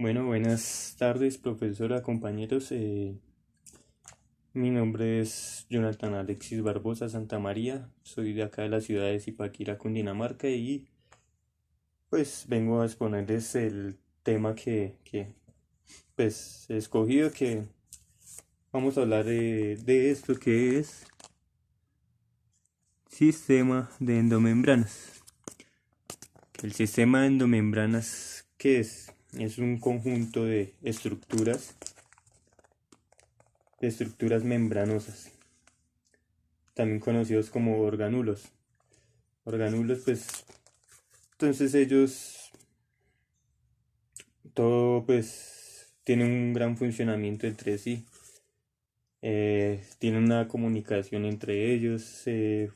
Bueno, buenas tardes, profesora, compañeros. Mi nombre es Jonathan Alexis Barbosa Santamaría. Soy de acá de la ciudad de Zipaquirá, Cundinamarca, y pues vengo a exponerles el tema que he escogido, que vamos a hablar de esto que es sistema de endomembranas. El sistema de endomembranas, ¿qué es? Es un conjunto de estructuras membranosas, también conocidos como organulos. Organulos, pues, entonces ellos, todo, pues, tiene un gran funcionamiento entre sí. Tienen una comunicación entre ellos, se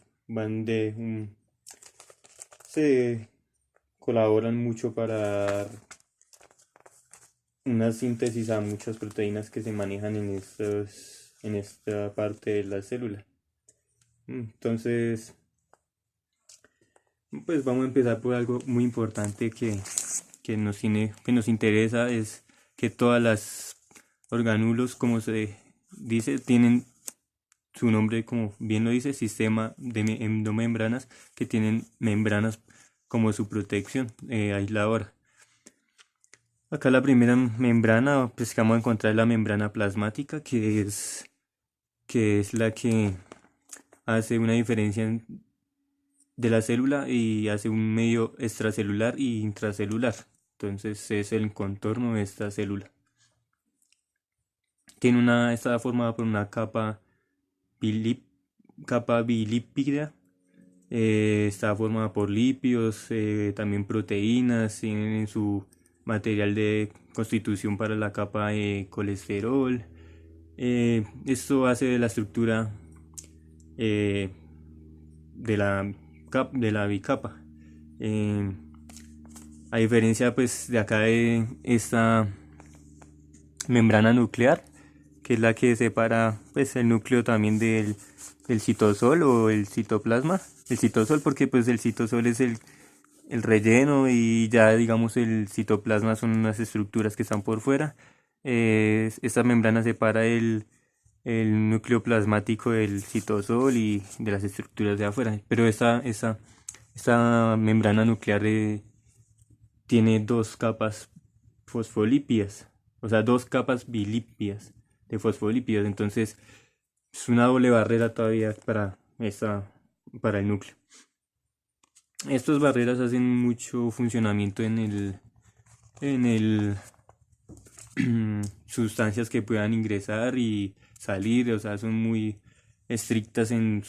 colaboran mucho para dar una síntesis a muchas proteínas que se manejan en esta parte de la célula. Entonces, pues vamos a empezar por algo muy importante que nos interesa, es que todas las organulos, como se dice, tienen su nombre, como bien lo dice, sistema de endomembranas, que tienen membranas como su protección aisladora. Acá la primera membrana, pues que vamos a encontrar es la membrana plasmática, que es la que hace una diferencia de la célula y hace un medio extracelular y intracelular. Entonces es el contorno de esta célula. Está formada por una bilip- capa bilípida. Está formada por lípidos, también proteínas, tienen su material de constitución para la capa de colesterol. Esto hace de la estructura eh, de la bicapa. Eh, a diferencia pues de acá de esta membrana nuclear, que es la que separa pues el núcleo también del citosol o el citoplasma. El citosol porque pues el citosol es el relleno, y ya digamos el citoplasma son unas estructuras que están por fuera. Esta membrana separa el núcleo plasmático del citosol y de las estructuras de afuera. Pero esta membrana nuclear tiene dos capas fosfolípidas, o sea, dos capas bilípidas de fosfolípidos. Entonces es una doble barrera todavía para el núcleo. Estas barreras hacen mucho funcionamiento en el sustancias que puedan ingresar y salir, o sea, son muy estrictas en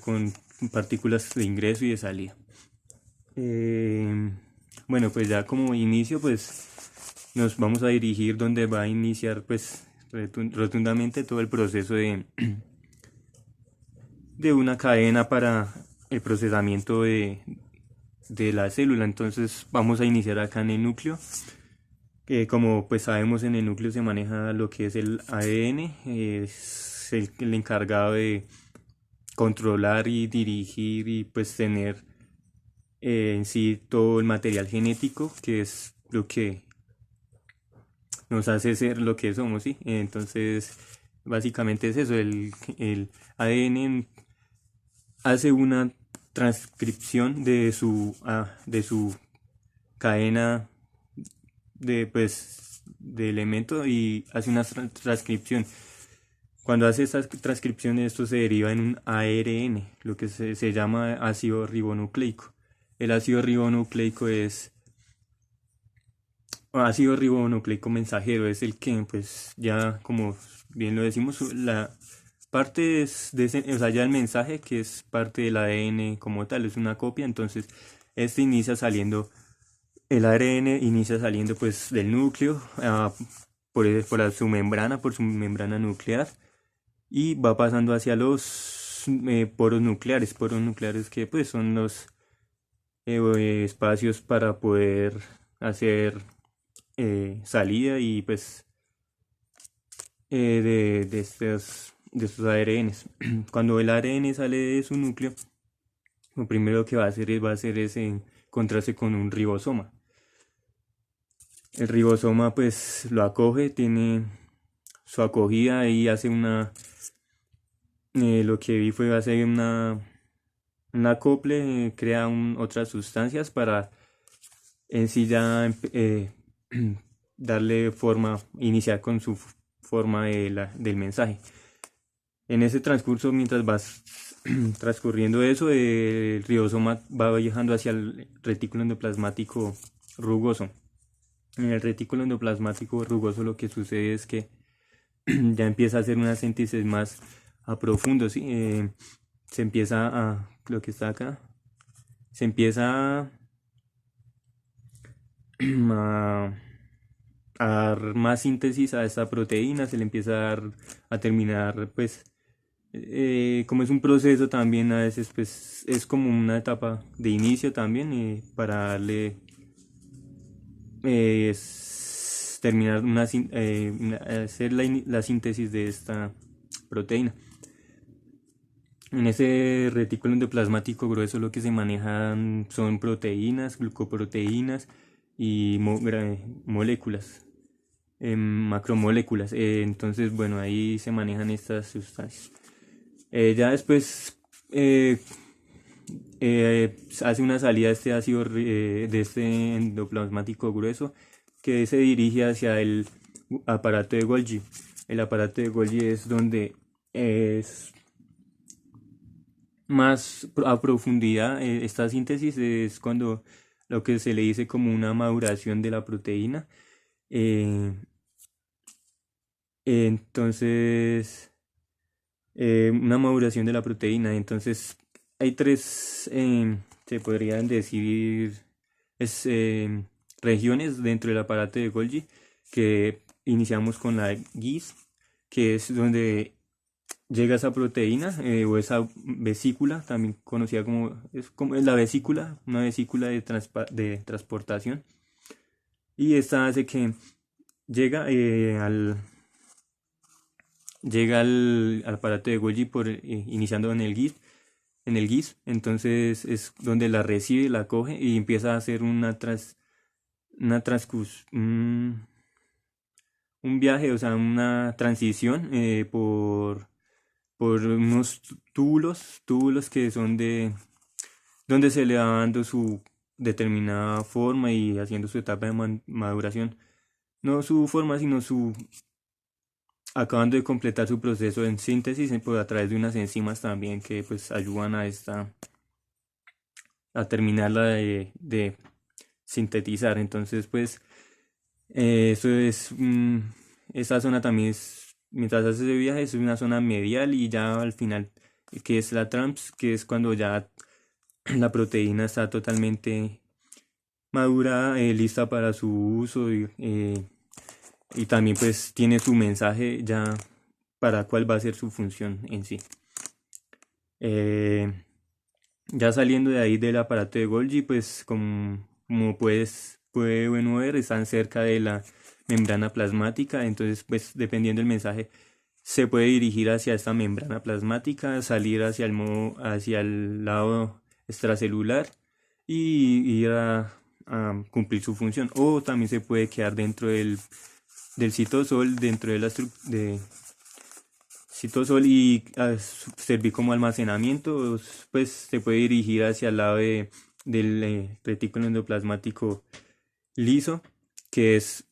con partículas de ingreso y de salida. Bueno, pues ya como inicio, pues nos vamos a dirigir donde va a iniciar, pues, rotundamente todo el proceso de una cadena para el procesamiento de la célula. Entonces vamos a iniciar acá en el núcleo, que como pues sabemos, en el núcleo se maneja lo que es el ADN, es el encargado de controlar y dirigir y pues tener en sí todo el material genético, que es lo que nos hace ser lo que somos, ¿sí? Entonces básicamente es eso, el ADN hace una transcripción de su cadena de elemento, y hace una transcripción. Cuando hace esta transcripción, esto se deriva en un ARN, lo que se llama ácido ribonucleico. El ácido ribonucleico ácido ribonucleico mensajero, es el que, pues, ya como bien lo decimos, la parte es o sea, ya el mensaje, que es parte del ADN como tal, es una copia. Entonces este inicia saliendo, el ARN inicia saliendo pues del núcleo, por su membrana nuclear, y va pasando hacia los poros nucleares, que pues son los espacios para poder hacer salida y pues de estos ARNs. Cuando el ARN sale de su núcleo, lo primero que va a hacer es encontrarse con un ribosoma. El ribosoma pues lo acoge, tiene su acogida y hace lo que vi fue hacer un acople, crea otras sustancias para en sí ya darle forma, iniciar con su forma del mensaje. En ese transcurso, mientras vas transcurriendo eso, el ribosoma va viajando hacia el retículo endoplasmático rugoso. En el retículo endoplasmático rugoso lo que sucede es que ya empieza a hacer una síntesis más a profundo, ¿sí? Se empieza lo que está acá, se empieza a, a dar más síntesis a esta proteína, se le empieza a dar, a terminar, pues, como es un proceso también, a veces, pues, es como una etapa de inicio también, para darle, terminar hacer la síntesis de esta proteína. En ese retículo endoplasmático grueso lo que se manejan son proteínas, glucoproteínas y moléculas, macromoléculas. Entonces, bueno, ahí se manejan estas sustancias. Ya después hace una salida este ácido de este endoplasmático grueso que se dirige hacia el aparato de Golgi. El aparato de Golgi es donde es más a profundidad. Esta síntesis es cuando lo que se le dice como una maduración de la proteína. Eh, entonces, una maduración de la proteína. Entonces, hay tres, se podrían decir, es, regiones dentro del aparato de Golgi, que iniciamos con la GIS, que es donde llega esa proteína, o esa vesícula, también conocida como es la vesícula, una vesícula de transportación. Y esta hace que llega, al aparato de Golgi iniciando en el GIS. Entonces es donde la recibe, la coge y empieza a hacer una un viaje, o sea, una transición, por unos túbulos que son donde se le va dando su determinada forma y haciendo su etapa de maduración. No su forma, sino acabando de completar su proceso en síntesis, pues, a través de unas enzimas también que pues ayudan a terminarla de sintetizar. Entonces, pues, eso es, esa zona también es, mientras hace ese viaje, es una zona medial y ya al final, que es la TRAMS, que es cuando ya la proteína está totalmente madura, lista para su uso y también pues tiene su mensaje ya para cuál va a ser su función en sí. Eh, ya saliendo de ahí del aparato de Golgi, pues como puede bueno ver, están cerca de la membrana plasmática. Entonces pues dependiendo del mensaje se puede dirigir hacia esta membrana plasmática, salir hacia el lado extracelular y ir a cumplir su función. O también se puede quedar dentro del citosol, dentro de de citosol, y servir como almacenamiento. Pues se puede dirigir hacia el lado del retículo endoplasmático liso, que ese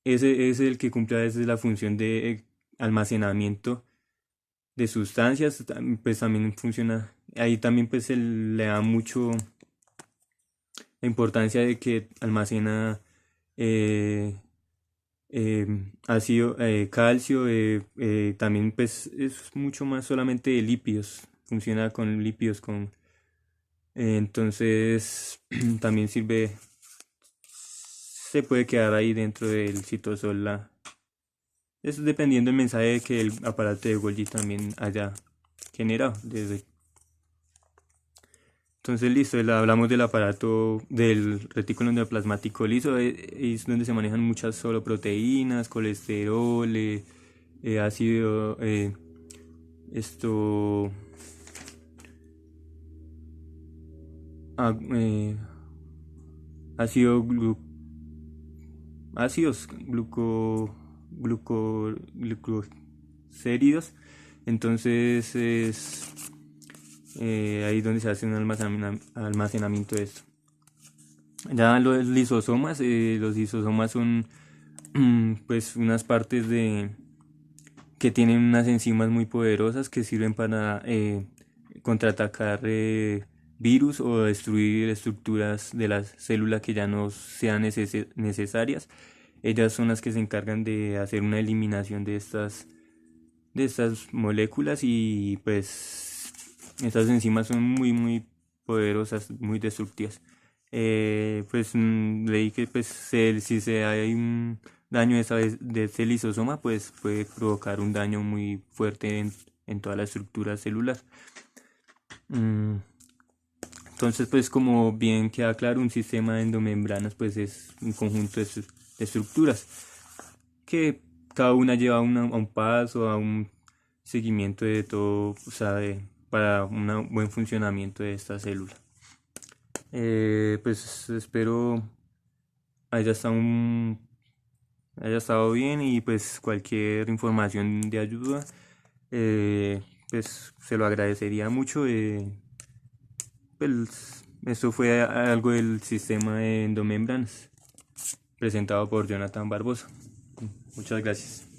es el que cumple a veces la función de almacenamiento de sustancias. Pues también funciona, ahí también pues se le da mucho la importancia de que almacena eh, ácido, calcio, también pues es mucho más solamente de lípidos, funciona con lípidos, entonces también sirve, se puede quedar ahí dentro del citosol. Eso dependiendo del mensaje que el aparato de Golgi también haya generado. Entonces, listo, hablamos del aparato del retículo endoplasmático liso. Es donde se manejan muchas solo proteínas, colesterol, ácido, esto, ah, ácido ácidos glucoséridos. Entonces es ahí donde se hace un almacenamiento de esto. Ya los lisosomas son pues unas partes que tienen unas enzimas muy poderosas que sirven para contraatacar virus o destruir estructuras de las células que ya no sean necesarias. Ellas son las que se encargan de hacer una eliminación de estas moléculas, y pues estas enzimas son muy poderosas, muy destructivas. Pues leí que pues si hay un daño de este lisosoma, pues puede provocar un daño muy fuerte en toda la estructura celular. Mm, Entonces, pues como bien queda claro, un sistema de endomembranas pues es un conjunto de estructuras que cada una lleva a un paso, a un seguimiento de todo, o sea, para un buen funcionamiento de esta célula. Pues espero haya estado, haya estado bien, y pues cualquier información de ayuda, pues se lo agradecería mucho. Pues esto fue algo del sistema de endomembranas presentado por Jonathan Barbosa. Muchas gracias.